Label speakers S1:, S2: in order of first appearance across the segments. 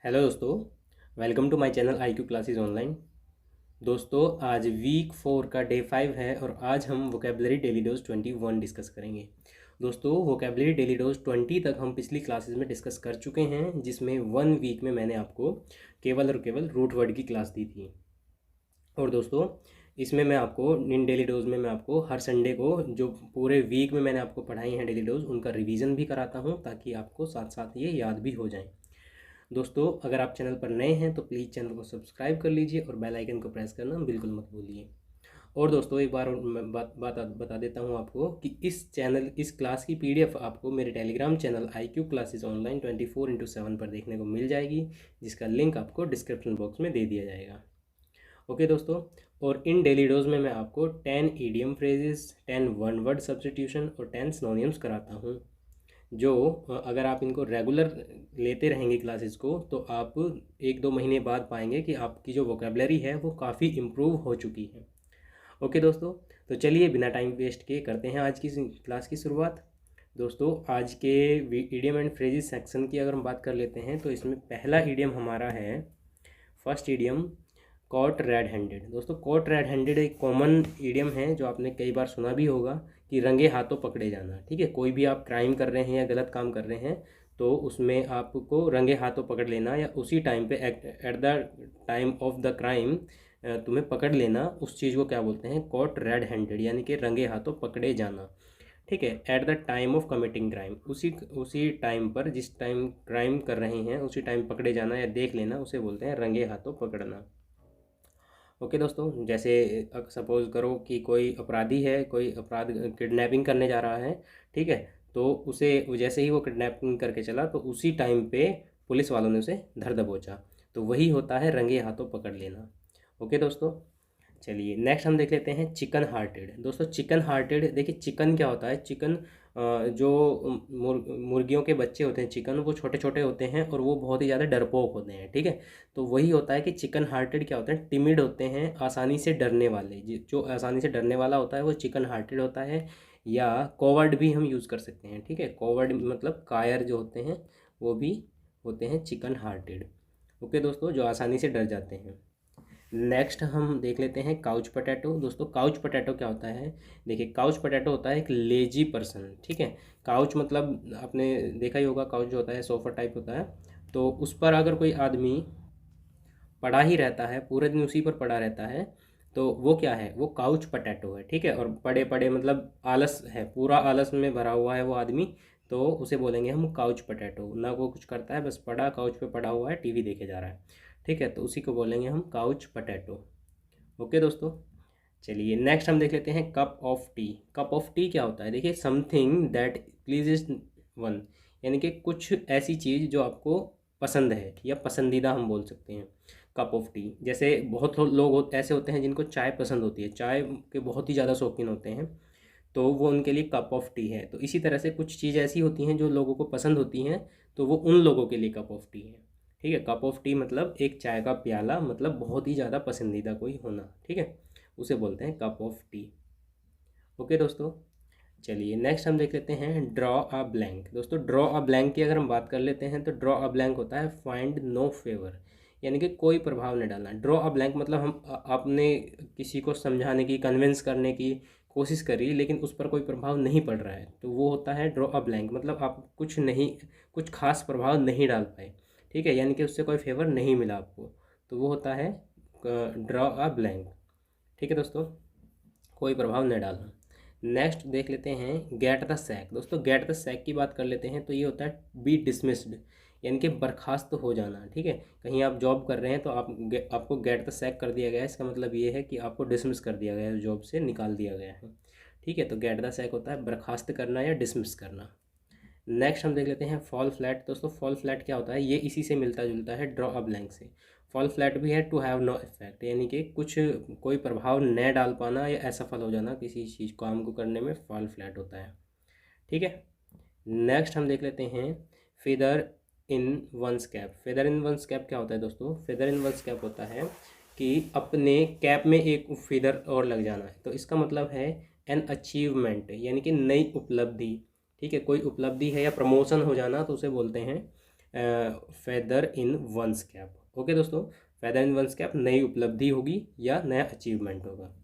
S1: Hello दोस्तों, welcome to my channel IQ classes online. दोस्तों, आज वीक 4 का डे 5 है और आज हम वोकेबलरी डेली डोज 21 डिस्कस करेंगे। दोस्तों, वोकेबलरी डेली डोज 20 तक हम पिछली क्लासेस में डिस्कस कर चुके हैं, जिसमें 1 वीक में मैंने आपको केवल और केवल रूट वर्ड की क्लास दी थी। और दोस्तों, इसमें मैं आपको इन डेली डोज में मैं आपको हर संडे को जो पूरे वीक में मैंने आपको पढ़ाई हैं डेली डोज, उनका रिवीजन भी कराता हूँ ताकि आपको साथ साथ ये याद भी हो जाएं। दोस्तों, अगर आप चैनल पर नए हैं तो प्लीज़ चैनल को सब्सक्राइब कर लीजिए और बेल आइकन को प्रेस करना बिल्कुल मत भूलिए। और दोस्तों, एक बार और मैं बात बता देता हूं आपको कि इस क्लास की PDF आपको मेरे Telegram channel IQ classes online 24/7 पर देखने को मिल जाएगी, जिसका लिंक आपको डिस्क्रिप्शन बॉक्स में दे दिया जाएगा। ओके दोस्तों, और इन डेली डोज में मैं आपको 10 idiom phrases, 10 one word substitution और 10 सिनोनिम्स कराता हूँ, जो अगर आप इनको रेगुलर लेते रहेंगे क्लासेस को, तो आप 1-2 महीने बाद पाएंगे कि आपकी जो वोकेबलरी है वो काफ़ी इम्प्रूव हो चुकी है। ओके दोस्तों, तो चलिए बिना टाइम वेस्ट किए करते हैं आज की क्लास की शुरुआत। दोस्तों, आज के ईडियम एंड फ्रेजेस सेक्शन की अगर हम बात कर लेते हैं तो इसमें पहला ईडियम हमारा है, first idiom, cot red handed. दोस्तों, कॉट रेड हैंडेड एक कॉमन ईडियम है जो आपने कई बार सुना भी होगा कि रंगे हाथों पकड़े जाना। ठीक है, कोई भी आप क्राइम कर रहे हैं या गलत काम कर रहे हैं तो उसमें आपको रंगे हाथों पकड़ लेना, या उसी टाइम पे at the time of the crime तुम्हें पकड़ लेना, उस चीज़ को क्या बोलते हैं? कॉट रेड हैंडेड, यानी कि रंगे हाथों पकड़े जाना। ठीक है, at the time of committing crime, उसी उसी टाइम पर जिस टाइम क्राइम कर रहे हैं उसी टाइम पकड़े जाना या देख लेना, उसे बोलते हैं रंगे हाथों पकड़ना। ओके दोस्तों, जैसे सपोज़ करो कि कोई अपराधी है, कोई अपराध किडनैपिंग करने जा रहा है। ठीक है, तो उसे जैसे ही वो किडनैपिंग करके चला तो उसी टाइम पे पुलिस वालों ने उसे धर दबोचा, तो वही होता है रंगे हाथों पकड़ लेना। ओके दोस्तों, चलिए नेक्स्ट हम देख लेते हैं चिकन हार्टेड। दोस्तों, चिकन हार्टेड, देखिए चिकन क्या होता है? चिकन जो मुर्गियों के बच्चे होते हैं चिकन, वो छोटे छोटे होते हैं और वो बहुत ही ज़्यादा डरपोक होते हैं। ठीक है, तो वही होता है कि चिकन हार्टेड क्या होते हैं? टिमिड होते हैं, आसानी से डरने वाले। जो आसानी से डरने वाला होता है वो चिकन हार्टेड होता है, या कोवर्ड भी हम यूज़ कर सकते हैं। ठीक है, कोवर्ड मतलब कायर जो होते हैं वो भी होते हैं चिकन हार्टेड। ओके दोस्तों, जो आसानी से डर जाते हैं। नेक्स्ट हम देख लेते हैं काउच पोटैटो। दोस्तों, काउच पोटैटो क्या होता है? देखिए, काउच पोटैटो होता है एक लेजी पर्सन। ठीक है, काउच मतलब आपने देखा ही होगा, काउच जो होता है सोफ़ा टाइप होता है, तो उस पर अगर कोई आदमी पड़ा ही रहता है, पूरे दिन उसी पर पड़ा रहता है, तो वो क्या है? वो काउच पोटैटो है। ठीक है, और पड़े पड़े मतलब आलस है, पूरा आलस में भरा हुआ है वो आदमी, तो उसे बोलेंगे हम काउच पोटैटो। ना वो कुछ करता है, बस पड़ा काउच पे पड़ा हुआ है, टीवी देखे जा रहा है। ठीक है, तो उसी को बोलेंगे हम काउच पोटैटो। ओके दोस्तों, चलिए नेक्स्ट हम देख लेते हैं cup of T. Cup of T क्या होता है? देखिए, समथिंग दैट प्लीजेस वन, यानी कि कुछ ऐसी चीज़ जो आपको पसंद है या पसंदीदा हम बोल सकते हैं। कप ऑफ टी, जैसे बहुत लोग ऐसे होते हैं जिनको चाय पसंद होती है, चाय के बहुत ही ज़्यादा शौकीन होते हैं, तो वो उनके लिए कप ऑफ टी है। तो इसी तरह से कुछ चीज़ ऐसी होती हैं जो लोगों को पसंद होती हैं, तो वो उन लोगों के लिए कप ऑफ टी है। ठीक है, कप ऑफ टी मतलब एक चाय का प्याला, मतलब बहुत ही ज़्यादा पसंदीदा कोई होना। ठीक है, उसे बोलते हैं कप ऑफ टी। ओके दोस्तों, चलिए नेक्स्ट हम देख लेते हैं ड्रॉ अ ब्लैंक। दोस्तों, ड्रॉ अ ब्लैंक की अगर हम बात कर लेते हैं तो ड्रॉ अ ब्लैंक होता है फाइंड नो फेवर, यानी कि कोई प्रभाव नहीं डालना। ड्रॉ अ ब्लैंक मतलब हम आपने किसी को समझाने की, कन्विंस करने की कोशिश करी, लेकिन उस पर कोई प्रभाव नहीं पड़ रहा है, तो वो होता है ड्रॉ अ ब्लैंक। मतलब आप कुछ खास प्रभाव नहीं डाल पाए। ठीक है, यानी कि उससे कोई फेवर नहीं मिला आपको, तो वो होता है ड्रॉ अ ब्लैंक। ठीक है दोस्तों, कोई प्रभाव नहीं डालना। नेक्स्ट देख लेते हैं गेट द सैक। दोस्तों, गेट द सैक की बात कर लेते हैं तो ये होता है बी डिसमिस्ड, यानी कि बर्खास्त हो जाना। ठीक है, कहीं आप जॉब कर रहे हैं तो आपको गेट द सैक कर दिया गया है, इसका मतलब ये है कि आपको डिसमिस कर दिया गया है, जॉब से निकाल दिया गया है। ठीक है, तो गेट द सैक होता है बर्खास्त करना या डिसमिस करना। नेक्स्ट हम देख लेते हैं फॉल फ्लैट। दोस्तों, फॉल फ्लैट क्या होता है? ये इसी से मिलता जुलता है ड्रॉ अ ब्लैंक से। फॉल फ्लैट भी है टू हैव नो इफेक्ट, यानी कि कोई प्रभाव न डाल पाना या असफल हो जाना किसी चीज़ काम को करने में, फॉल फ्लैट होता है। ठीक है, नेक्स्ट हम देख लेते हैं feather in one's cap. Feather in one's cap क्या होता है? दोस्तों, फेदर इन वंस कैप होता है कि अपने कैप में एक फेदर और लग जाना है, तो इसका मतलब है एन अचीवमेंट, यानी कि नई उपलब्धि। ठीक है, कोई उपलब्धि है या प्रमोशन हो जाना, तो उसे बोलते हैं feather in one's cap. Okay दोस्तों, फेदर इन वंस कैप नई उपलब्धि होगी या नया अचीवमेंट होगा।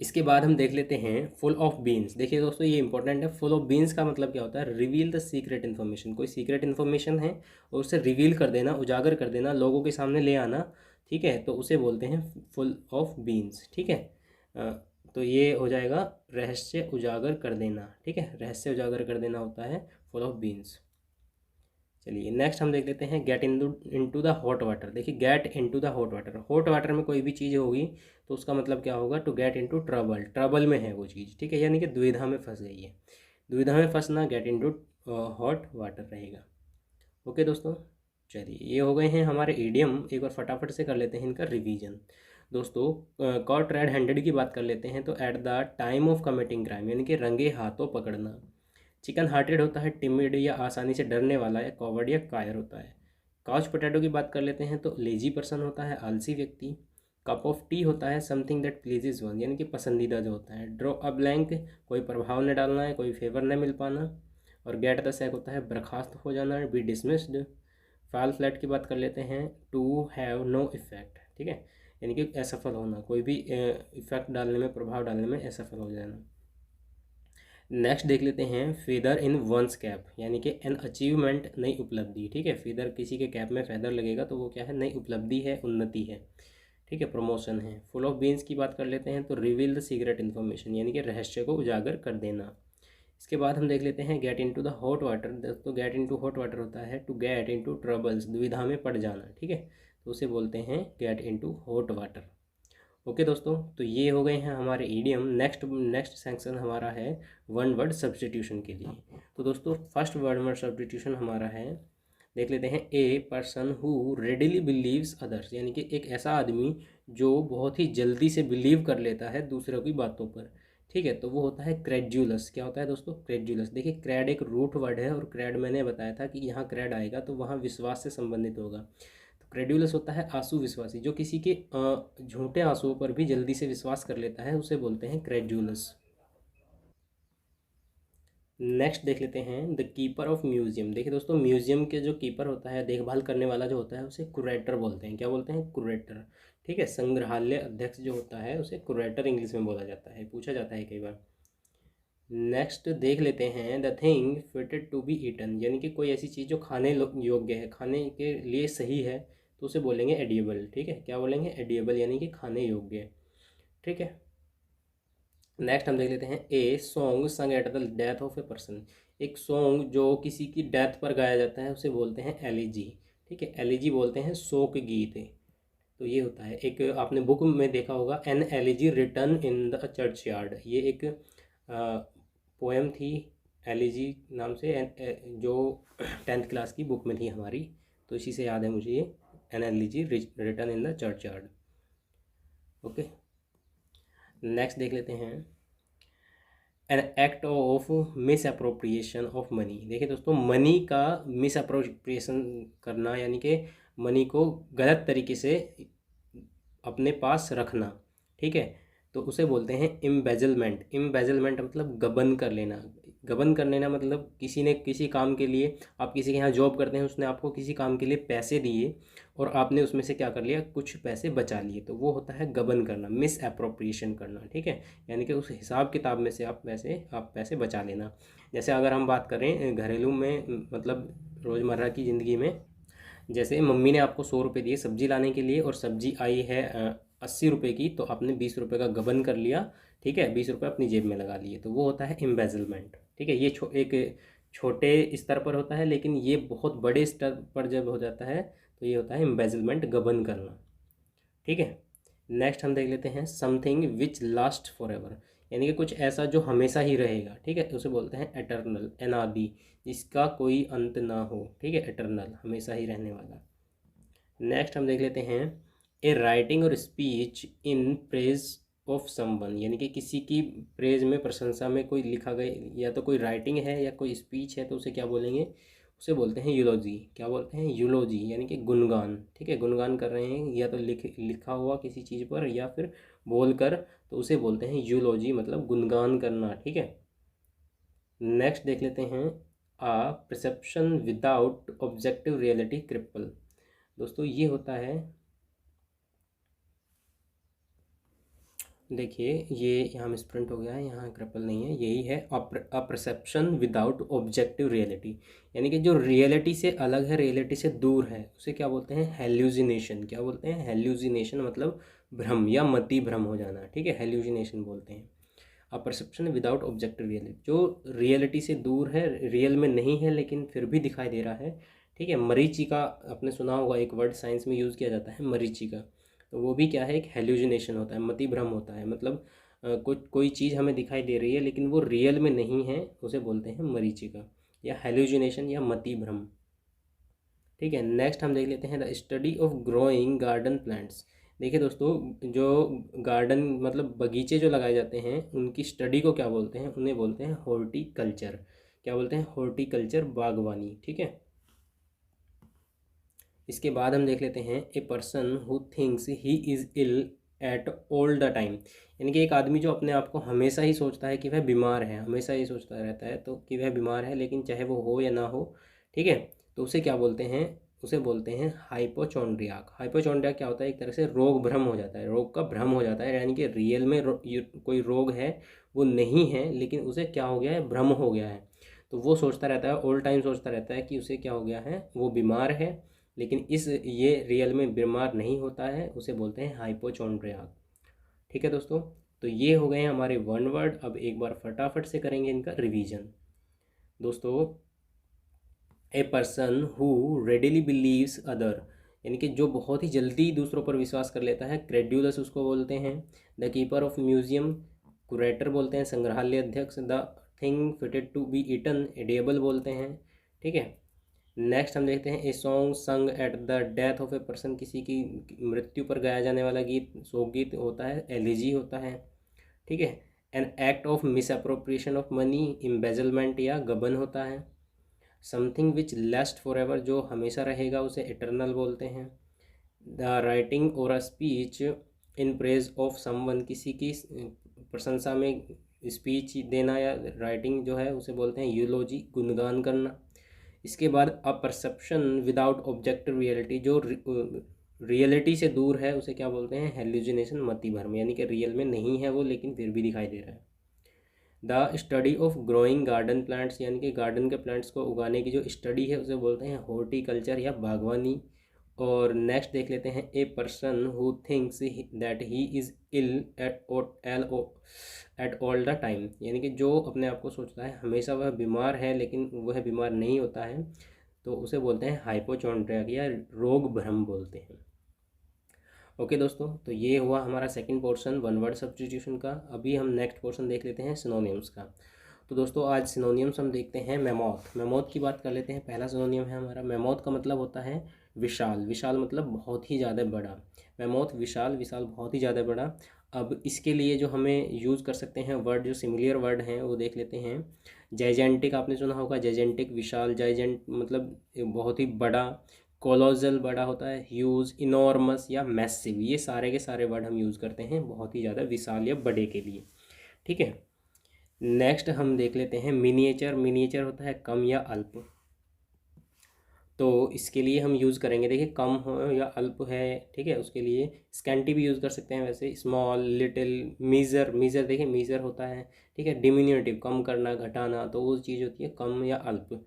S1: इसके बाद हम देख लेते हैं फुल ऑफ बीन्स। देखिए दोस्तों, ये इंपॉर्टेंट है। फुल ऑफ बीन्स का मतलब क्या होता है? Reveal the secret information. कोई सीक्रेट इन्फॉर्मेशन है और उसे रिवील कर देना, उजागर कर देना, लोगों के सामने ले आना, ठीक है, तो उसे बोलते हैं फुल ऑफ बीन्स। ठीक है, अ, तो ये हो जाएगा रहस्य उजागर कर देना। ठीक है, रहस्य उजागर कर देना होता है फुल ऑफ बीन्स। चलिए नेक्स्ट हम देख लेते हैं get into the hot water. देखिए get into the hot water, hot water में कोई भी चीज़ होगी तो उसका मतलब क्या होगा? To get into trouble, trouble में है वो चीज़। ठीक है, यानी कि दुविधा में फंस गई है। दुविधा में फंसना गेट इनटू हॉट वाटर रहेगा। ओके दोस्तों, चलिए ये हो गए हैं हमारे इडियम। एक बार फटाफट से कर लेते हैं इनका रिवीजन। दोस्तों कॉट रेड हैंडेड की बात कर लेते हैं, तो at the time of committing crime, यानी कि रंगे हाथों पकड़ना। चिकन हार्टेड होता है टिमिड या आसानी से डरने वाला, या कॉवर्ड या कायर होता है। काउच पोटैटो की बात कर लेते हैं, तो लेजी पर्सन होता है, आलसी व्यक्ति। कप ऑफ टी होता है समथिंग दैट प्लीजेज वन, यानी कि पसंदीदा जो होता है। ड्रॉ अ ब्लैंक, कोई प्रभाव न डालना है, कोई फेवर न मिल पाना। और गेट द सैक होता है बर्खास्त हो जाना, बी डिसमिस्ड। फाल फ्लैट की बात कर लेते हैं, टू हैव नो इफेक्ट। ठीक है, यानी कि असफल होना, कोई भी इफेक्ट डालने में, प्रभाव डालने में असफल हो जाना। नेक्स्ट देख लेते हैं फेदर इन वंस कैप, यानी कि एन अचीवमेंट, नई उपलब्धि। ठीक है, फेदर, किसी के कैप में फेदर लगेगा तो वो क्या है? नई उपलब्धि है, उन्नति है। ठीक है, प्रमोशन है। फुल ऑफ बीन्स की बात कर लेते हैं, तो रिवील द सीक्रेट इन्फॉर्मेशन, यानी कि रहस्य को उजागर कर देना। इसके बाद हम देख लेते हैं get into the hot water. तो गेट इनटू हॉट वाटर होता है टू गेट इनटू ट्रबल्स, दुविधा में पड़ जाना। ठीक है, तो उसे बोलते हैं get into hot water. Okay दोस्तों, तो ये हो गए हैं हमारे ईडियम। नेक्स्ट नेक्स्ट सेक्शन हमारा है वन वर्ड सब्स्टिट्यूशन के लिए। तो दोस्तों फर्स्ट वर्ड सब्स्टिट्यूशन हमारा है, देख लेते हैं, a person who readily believes others, यानी कि एक ऐसा आदमी जो बहुत ही जल्दी से बिलीव कर लेता है दूसरों की बातों पर। ठीक है, तो वो होता है क्रेड्यूलस। क्या होता है दोस्तों? क्रेड्यूलस। देखिए क्रेड एक रूट वर्ड है, और क्रेड मैंने बताया था कि यहाँ क्रेड आएगा तो वहाँ विश्वास से संबंधित होगा। क्रेड्यूलस होता है आंसू विश्वासी, जो किसी के झूठे आंसुओं पर भी जल्दी से विश्वास कर लेता है, उसे बोलते हैं क्रेड्यूलस। नेक्स्ट देख लेते हैं द कीपर ऑफ म्यूजियम। देखिए दोस्तों, म्यूजियम के जो कीपर होता है, देखभाल करने वाला जो होता है, उसे कुरेटर बोलते हैं। क्या बोलते हैं? कुरेटर। ठीक है, संग्रहालय अध्यक्ष जो होता है उसे कुरेटर इंग्लिश में बोला जाता है, पूछा जाता है कई बार। नेक्स्ट देख लेते हैं the thing fitted to be eaten, यानी कि कोई ऐसी चीज़ जो खाने योग्य है, खाने के लिए सही है, तो उसे बोलेंगे एडिएबल। ठीक है, क्या बोलेंगे? एडिएबल, यानी कि खाने योग्य। ठीक है, नेक्स्ट हम देख लेते हैं a song sung at the death of a person. एक सॉन्ग जो किसी की डेथ पर गाया जाता है उसे बोलते हैं एलिजी। ठीक है, एलिजी बोलते हैं शोक गीत। तो ये होता है, एक आपने बुक में देखा होगा, an elegy return in the church yard. ये एक पोएम थी एलिजी नाम से, जो 10th क्लास की बुक में थी हमारी, तो इसी से याद है मुझे ये, an elegy return in the church yard. Okay, next देख लेते हैं N act of misappropriation of money. देखिए दोस्तों, मनी का मिस अप्रोप्रिएशन करना, यानी कि मनी को गलत तरीके से अपने पास रखना। ठीक है, तो उसे बोलते हैं इम्बेजलमेंट। इम्बेजलमेंट मतलब गबन कर लेना। गबन कर लेना मतलब किसी ने किसी काम के लिए, आप किसी के यहाँ जॉब करते हैं, उसने आपको किसी काम के लिए पैसे दिए और आपने उसमें से क्या कर लिया? कुछ पैसे बचा लिए, तो वो होता है गबन करना, मिस अप्रोप्रिएशन करना। ठीक है, यानी कि उस हिसाब किताब में से आप पैसे बचा लेना। जैसे अगर हम बात करें घरेलू में, मतलब रोज़मर्रा की ज़िंदगी में, जैसे मम्मी ने आपको 100 रुपये दिए सब्जी लाने के लिए, और सब्जी आई है 80 रुपये की, तो आपने 20 रुपये का गबन कर लिया। ठीक है, 20 रुपये अपनी जेब में लगा लिए, तो वो होता है एम्बेजलमेंट। ठीक है, ये एक छोटे स्तर पर होता है, लेकिन ये बहुत बड़े स्तर पर जब हो जाता है तो ये होता है एम्बेजलमेंट, गबन करना। ठीक है, नेक्स्ट हम देख लेते हैं something which last for ever, यानी कि कुछ ऐसा जो हमेशा ही रहेगा। ठीक है, उसे बोलते हैं एटर्नल, अनादि, जिसका कोई अंत ना हो। ठीक है, एटर्नल, हमेशा ही रहने वाला। नेक्स्ट हम देख लेते हैं ए राइटिंग और speech in praise of someone, यानी कि किसी की प्रेज में, प्रशंसा में कोई लिखा गया, या तो कोई राइटिंग है या कोई स्पीच है, तो उसे क्या बोलेंगे? उसे बोलते हैं यूलोजी। क्या बोलते हैं? यूलोजी, यानी कि गुणगान। ठीक है, गुणगान कर रहे हैं, या तो लिखा हुआ किसी चीज़ पर या फिर बोल कर, तो उसे बोलते हैं यूलोजी, मतलब गुणगान करना। ठीक है, नेक्स्ट देख लेते हैं a perception without objective reality cripple. दोस्तों ये होता है, देखिए ये यहाँ मिसप्रिंट हो गया है, यहाँ क्रिपल नहीं है, यही है a perception without objective reality. यानी कि जो रियलिटी से अलग है, रियलिटी से दूर है, उसे क्या बोलते हैं? हेल्यूजिनेशन। क्या बोलते हैं? हेल्यूजिनेशन, मतलब भ्रम या मति भ्रम हो जाना, ठीक है, हेल्यूजिनेशन बोलते हैं। A perception without objective reality, जो रियलिटी से दूर है, रियल में नहीं है लेकिन फिर भी दिखाई दे रहा है, ठीक है। मरीचिका, आपने सुना होगा, एक वर्ड साइंस में यूज़ किया जाता है, मरीचिका। तो वो भी क्या है? एक हेल्यूजिनेशन होता है, मति भ्रम होता है। मतलब कुछ कोई चीज़ हमें दिखाई दे रही है लेकिन वो रियल में नहीं है, उसे बोलते हैं मरीचिका या हेल्यूजिनेशन या मति भ्रम, ठीक है। नेक्स्ट हम देख लेते हैं the study of growing garden plants. देखिए दोस्तों, जो गार्डन मतलब बगीचे जो लगाए जाते हैं, उनकी स्टडी को क्या बोलते हैं? उन्हें बोलते हैं हॉर्टिकल्चर। क्या बोलते हैं? हॉर्टिकल्चर, बागवानी, ठीक है। इसके बाद हम देख लेते हैं a person who thinks he is ill at all the time. यानी कि एक आदमी जो अपने आप को हमेशा ही सोचता है कि वह बीमार है, हमेशा ही सोचता रहता है तो कि वह बीमार है, लेकिन चाहे वो हो या ना हो, ठीक है। तो उसे क्या बोलते हैं? उसे बोलते हैं हाइपोचोंड्रियाक। हाइपोचोंड्रियाक क्या होता है? एक तरह से रोग भ्रम हो जाता है, रोग का भ्रम हो जाता है, यानी कि रियल में कोई रोग है वो नहीं है, लेकिन उसे क्या हो गया है? भ्रम हो गया है। तो वो सोचता रहता है, ऑल टाइम सोचता रहता है कि उसे क्या हो गया है? वो बीमार है, लेकिन ये रियल में बीमार नहीं होता है, उसे बोलते हैं हाइपोचोंड्रियाक, ठीक है दोस्तों। तो ये हो गए हैं हमारे वन वर्ड। अब एक बार फटाफट से करेंगे इनका रिवीजन। दोस्तों, a person who readily believes other, यानी कि जो बहुत ही जल्दी दूसरों पर विश्वास कर लेता है, क्रेड्यूलस उसको बोलते हैं। The keeper of museum, curator बोलते हैं, संग्रहालय अध्यक्ष। The thing fitted to be eaten, edible बोलते हैं, ठीक है। नेक्स्ट हम देखते हैं a song sung at the death of a person, किसी की मृत्यु पर गाया जाने वाला गीत शोक गीत होता है, एलिजी होता है, ठीक है। An act of misappropriation of money, embezzlement या गबन होता है। Something which last forever, जो हमेशा रहेगा, उसे इटरनल बोलते हैं। द राइटिंग और a speech in praise of someone, किसी की प्रशंसा में स्पीच देना या राइटिंग जो है उसे बोलते हैं यूलोजी, गुणगान करना। इसके बाद a perception without objective reality, जो रियलिटी से दूर है, उसे क्या बोलते हैं? हेल्यूजिनेशन, मति भ्रम, यानी कि रियल में नहीं है वो लेकिन फिर भी दिखाई दे रहा है। The study of growing garden plants, यानी कि गार्डन के प्लांट्स को उगाने की जो स्टडी है उसे बोलते हैं हॉर्टिकल्चर या बागवानी। और नेक्स्ट देख लेते हैं a person who thinks that he is ill at all the time, यानी कि जो अपने आप को सोचता है हमेशा वह बीमार है लेकिन वह बीमार नहीं होता है, तो उसे बोलते हैं हाइपोचोंड्रिया या रोग भ्रम बोलते हैं। ओके दोस्तों, तो ये हुआ हमारा second portion one word substitution का। अभी हम नेक्स्ट पोर्शन देख लेते हैं सिनोनिम्स का। तो दोस्तों आज सिनोनिम्स हम देखते हैं मेमोथ। मेमोथ की बात कर लेते हैं। पहला सिनोनियम है हमारा, मेमोथ का मतलब होता है विशाल। विशाल मतलब बहुत ही ज़्यादा बड़ा। मेमोथ विशाल, विशाल बहुत ही ज़्यादा बड़ा। अब इसके लिए जो हमें यूज़ कर सकते हैं वर्ड, जो सिमिलियर वर्ड हैं वो देख लेते हैं। जाइजेंटिक, आपने सुना होगा, जाइजेंटिक विशाल, जाइजेंट मतलब बहुत ही बड़ा। कोलोजल बड़ा होता है, ह्यूज, इनॉर्मस या मैसिव, ये सारे के सारे वर्ड हम यूज़ करते हैं बहुत ही ज़्यादा विशाल या बड़े के लिए, ठीक है। नेक्स्ट हम देख लेते हैं मिनिएचर। मिनिएचर होता है कम या अल्प। तो इसके लिए हम यूज़ करेंगे, देखिए कम हो या अल्प है, ठीक है, उसके लिए स्कैंटी भी यूज़ कर सकते हैं वैसे, स्मॉल, लिटिल, मीज़र। मीज़र देखिए मीज़र होता है, ठीक है, डिमिन्यूटिव, कम करना, घटाना, तो वो चीज़ होती है कम या अल्प।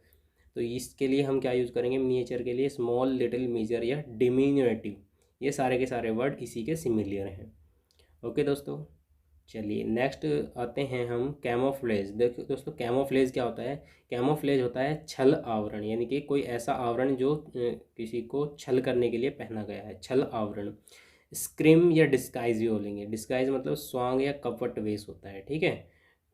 S1: तो इसके लिए हम क्या यूज़ करेंगे मिनिएचर के लिए? स्मॉल, लिटिल, मीजर या डिमिन्यूटिव। ये सारे के सारे वर्ड इसी के सिमिलियर हैं। ओके दोस्तों, चलिए नेक्स्ट आते हैं हम कैमोफ्लेज। देखो दोस्तों, कैमोफ्लेज क्या होता है? कैमोफ्लेज होता है छल आवरण, यानी कि कोई ऐसा आवरण जो किसी को छल करने के लिए पहना गया है, छल आवरण। स्क्रीम या डिस्गाइज भी बोलेंगे। डिस्गाइज मतलब स्वांग या कपट वेश होता है, ठीक है।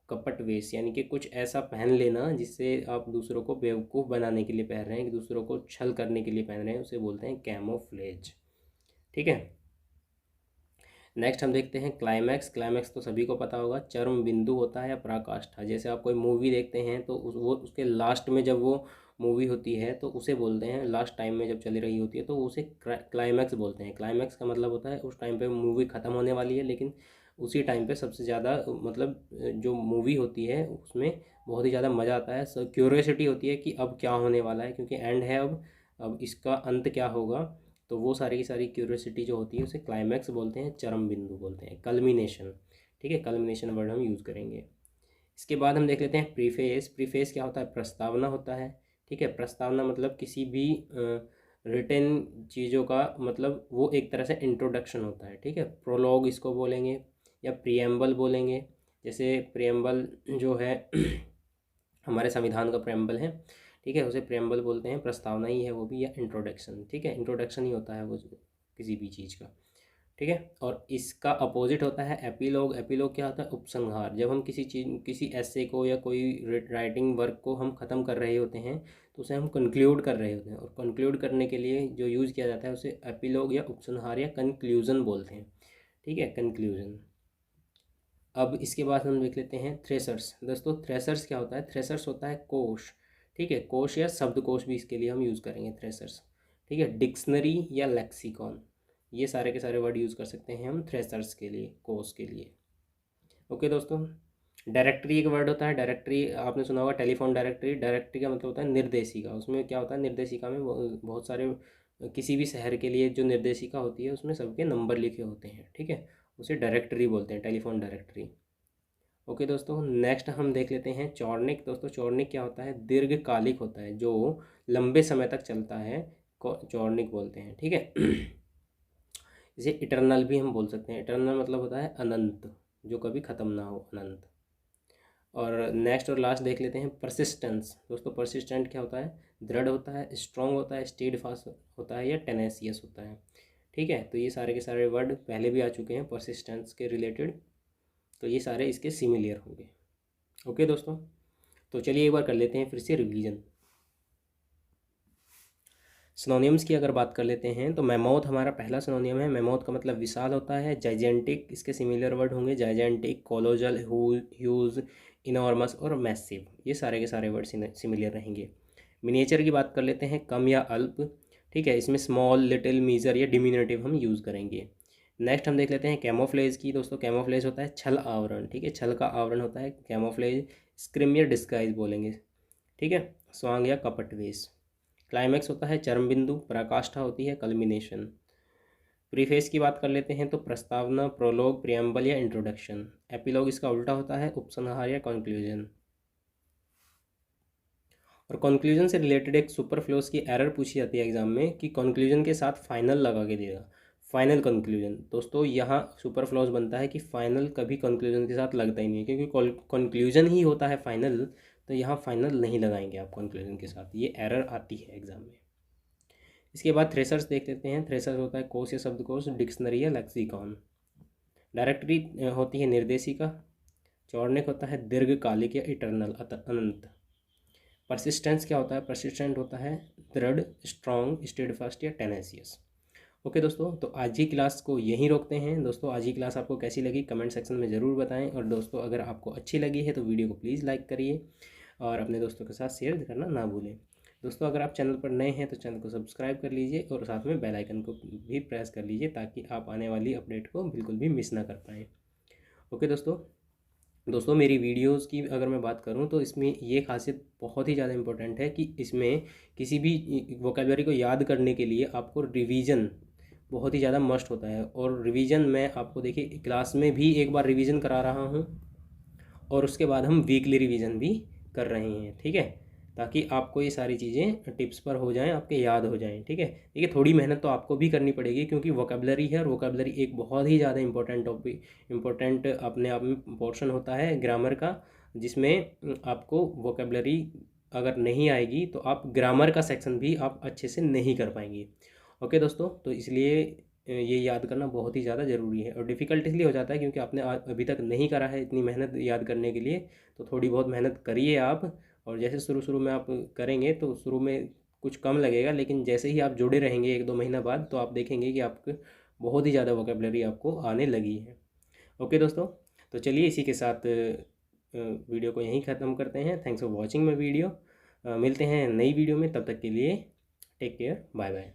S1: कपट वेश यानी कि कुछ ऐसा पहन लेना जिससे आप दूसरों को बेवकूफ़ बनाने के लिए पहन रहे हैं, कि दूसरों को छल करने के लिए पहन रहे हैं, उसे बोलते हैं कैमोफ्लेज, ठीक है। नेक्स्ट हम देखते हैं क्लाइमैक्स। क्लाइमैक्स तो सभी को पता होगा, चरम बिंदु होता है या पराकाष्ठा। जैसे आप कोई मूवी देखते हैं तो वो उसके लास्ट में जब वो मूवी होती है तो उसे बोलते हैं, लास्ट टाइम में जब चली रही होती है तो उसे क्लाइमैक्स बोलते हैं। क्लाइमैक्स का मतलब होता है उस टाइम पे मूवी ख़त्म होने वाली है लेकिन उसी टाइम पे सबसे ज़्यादा मतलब जो मूवी होती है उसमें बहुत ही ज़्यादा मज़ा आता है, क्यूरियोसिटी होती है कि अब क्या होने वाला है, क्योंकि एंड है अब इसका अंत क्या होगा। तो वो सारी की सारी क्यूरियोसिटी जो होती है उसे क्लाइमैक्स बोलते हैं, चरम बिंदु बोलते हैं, कल्मिनेशन। ठीक है, कल्मिनेशन वर्ड हम यूज़ करेंगे। इसके बाद हम देख लेते हैं प्रीफेस। प्रीफेस क्या होता है? प्रस्तावना होता है। ठीक है, प्रस्तावना मतलब किसी भी रिटन चीज़ों का मतलब वो एक तरह से इंट्रोडक्शन होता है। ठीक है, प्रोलॉग इसको बोलेंगे या प्रियम्बल बोलेंगे। जैसे प्रियम्बल जो है हमारे संविधान का प्रेम्बल है। ठीक है, उसे प्रेम्बल बोलते हैं, प्रस्तावना ही है वो भी, या इंट्रोडक्शन। ठीक है, इंट्रोडक्शन ही होता है वो किसी भी चीज़ का। ठीक है, और इसका अपोजिट होता है एपीलॉग। एपीलॉग क्या होता है? उपसंहार। जब हम किसी चीज़, किसी ऐसे को या कोई राइटिंग वर्क को हम ख़त्म कर रहे होते हैं तो उसे हम कंक्लूड कर रहे होते हैं, और कंक्लूड करने के लिए जो यूज़ किया जाता है उसे एपीलॉग या उपसंहार या कंक्लूजन बोलते हैं। ठीक है, कंक्लूजन। अब इसके बाद हम देख लेते हैं थ्रेसर्स। दोस्तों थ्रेसर्स क्या होता है? थ्रेसर्स होता है कोश। ठीक है, कोश या शब्दकोश भी इसके लिए हम यूज़ करेंगे, थ्रेसर्स। ठीक है, डिक्शनरी या लेक्सिकॉन, ये सारे के सारे वर्ड यूज़ कर सकते हैं हम थ्रेसर्स के लिए, कोश के लिए। ओके दोस्तों, डायरेक्टरी एक वर्ड होता है। डायरेक्टरी आपने सुना होगा, टेलीफोन डायरेक्टरी। डायरेक्टरी का मतलब होता है निर्देशिका। उसमें क्या होता है? निर्देशिका में बहुत सारे, किसी भी शहर के लिए जो निर्देशिका होती है उसमें सबके नंबर लिखे होते हैं। ठीक है, उसे डायरेक्टरी बोलते हैं, टेलीफोन डायरेक्टरी। ओके दोस्तों, नेक्स्ट हम देख लेते हैं चौर्निक। दोस्तों चौर्निक क्या होता है? दीर्घकालिक होता है, जो लंबे समय तक चलता है, चौर्निक बोलते हैं। ठीक है इसे इटरनल भी हम बोल सकते हैं। इटरनल मतलब होता है अनंत, जो कभी ख़त्म ना हो, अनंत। और नेक्स्ट और लास्ट देख लेते हैं परसिस्टेंस। दोस्तों परसिस्टेंट क्या होता है? दृढ़ होता है, स्ट्रॉन्ग होता है, स्टेड फास्ट होता है, या टेनेसियस होता है। ठीक है, तो ये सारे के सारे वर्ड पहले भी आ चुके हैं परसिस्टेंस के रिलेटेड, तो ये सारे इसके सिमिलर होंगे। ओके दोस्तों, तो चलिए एक बार कर लेते हैं फिर से रिवीजन। सिनोनिम्स की अगर बात कर लेते हैं तो मैमोथ हमारा पहला सिनोनियम है। मैमोथ का मतलब विशाल होता है। जाइजेंटिक इसके सिमिलर वर्ड होंगे, जाइजेंटिक, कोलोजल, ह्यूज, इनॉर्मस और मैसिव, ये सारे के सारे वर्ड सिमिलर रहेंगे। मिनिएचर की बात कर लेते हैं, कम या अल्प। ठीक है, इसमें स्मॉल, लिटिल, मीजर या डिमिनेटिव हम यूज़ करेंगे। नेक्स्ट हम देख लेते हैं कैमोफ्लेज की। दोस्तों कैमोफ्लेज होता है छल आवरण। ठीक है, छल का आवरण होता है कैमोफ्लेज। स्क्रिम या डिस्गाइज बोलेंगे। ठीक है, स्वांग या कपटवेश। क्लाइमैक्स होता है चरम बिंदु। पराकाष्ठा होती है कल्मिनेशन। प्रीफेस की बात कर लेते हैं तो प्रस्तावना, प्रोलोग, प्रियम्बल या इंट्रोडक्शन। एपिलॉग इसका उल्टा होता है उपसंहार या कंक्लूजन। और कंक्लूजन से रिलेटेड एक सुपरफ्लोस की एरर पूछी जाती है एग्जाम में कि कंक्लूजन के साथ फाइनल लगा के देगा, फाइनल कंक्लूजन। दोस्तों यहाँ सुपरफ्लोस बनता है कि फाइनल कभी कंक्लूजन के साथ लगता ही नहीं है, क्योंकि कंक्लूजन ही होता है फाइनल, तो यहाँ फाइनल नहीं लगाएंगे आप कंक्लूजन के साथ, ये एरर आती है एग्जाम में। इसके बाद थ्रेसर्स देख लेते हैं। थ्रेसर्स होता है कोश या शब्दकोश, डिक्शनरी या लेक्सिकॉन। डायरेक्टरी होती है निर्देशिका। चौर्निक होता है दीर्घकालिक या इटरनल, अनंत। परसिस्टेंस क्या होता है? परसिस्टेंट होता है दृढ़, स्ट्रॉन्ग, स्टेडफास्ट या टेनेसियस। ओके दोस्तों, तो आज की क्लास को यहीं रोकते हैं। दोस्तों आज की क्लास आपको कैसी लगी कमेंट सेक्शन में ज़रूर बताएं, और दोस्तों अगर आपको अच्छी लगी है तो वीडियो को प्लीज़ लाइक करिए और अपने दोस्तों के साथ शेयर करना ना भूलें। दोस्तों अगर आप चैनल पर नए हैं तो चैनल को सब्सक्राइब कर लीजिए और साथ में बेल आइकन को भी प्रेस कर लीजिए, ताकि आप आने वाली अपडेट को बिल्कुल भी मिस ना कर पाएँ। ओके दोस्तों मेरी वीडियोस की अगर मैं बात करूं तो इसमें ये खासियत बहुत ही ज़्यादा इम्पोर्टेंट है कि इसमें किसी भी वोकैबुलरी को याद करने के लिए आपको रिवीजन बहुत ही ज़्यादा मस्ट होता है। और रिवीजन मैं आपको देखिए क्लास में भी एक बार रिवीजन करा रहा हूं, और उसके बाद हम वीकली रिवीजन भी कर रहे हैं। ठीक है, ताकि आपको ये सारी चीज़ें टिप्स पर हो जाएं, आपके याद हो जाएं। ठीक है, देखिए थोड़ी मेहनत तो आपको भी करनी पड़ेगी, क्योंकि वोकैबुलरी है, और वोकैबुलरी एक बहुत ही ज़्यादा इंपॉर्टेंट टॉपिक, इंपॉर्टेंट अपने आप में पोर्शन होता है ग्रामर का, जिसमें आपको वोकैबुलरी अगर नहीं आएगी तो आप ग्रामर का सेक्शन भी आप अच्छे से नहीं कर पाएंगे। ओके दोस्तों, तो इसलिए ये याद करना बहुत ही ज़्यादा ज़रूरी है। और डिफ़िकल्ट इसलिए हो जाता है क्योंकि आपने अभी तक नहीं करा है इतनी मेहनत याद करने के लिए, तो थोड़ी बहुत मेहनत करिए आप। और जैसे शुरू शुरू में आप करेंगे तो शुरू में कुछ कम लगेगा, लेकिन जैसे ही आप जुड़े रहेंगे 1-2 महीना बाद, तो आप देखेंगे कि आपको बहुत ही ज़्यादा वोकैबुलरी आपको आने लगी है। ओके दोस्तों, तो चलिए इसी के साथ वीडियो को यहीं ख़त्म करते हैं। Thanks for watching my video. मिलते हैं नई वीडियो में, तब तक के लिए टेक केयर, बाय बाय।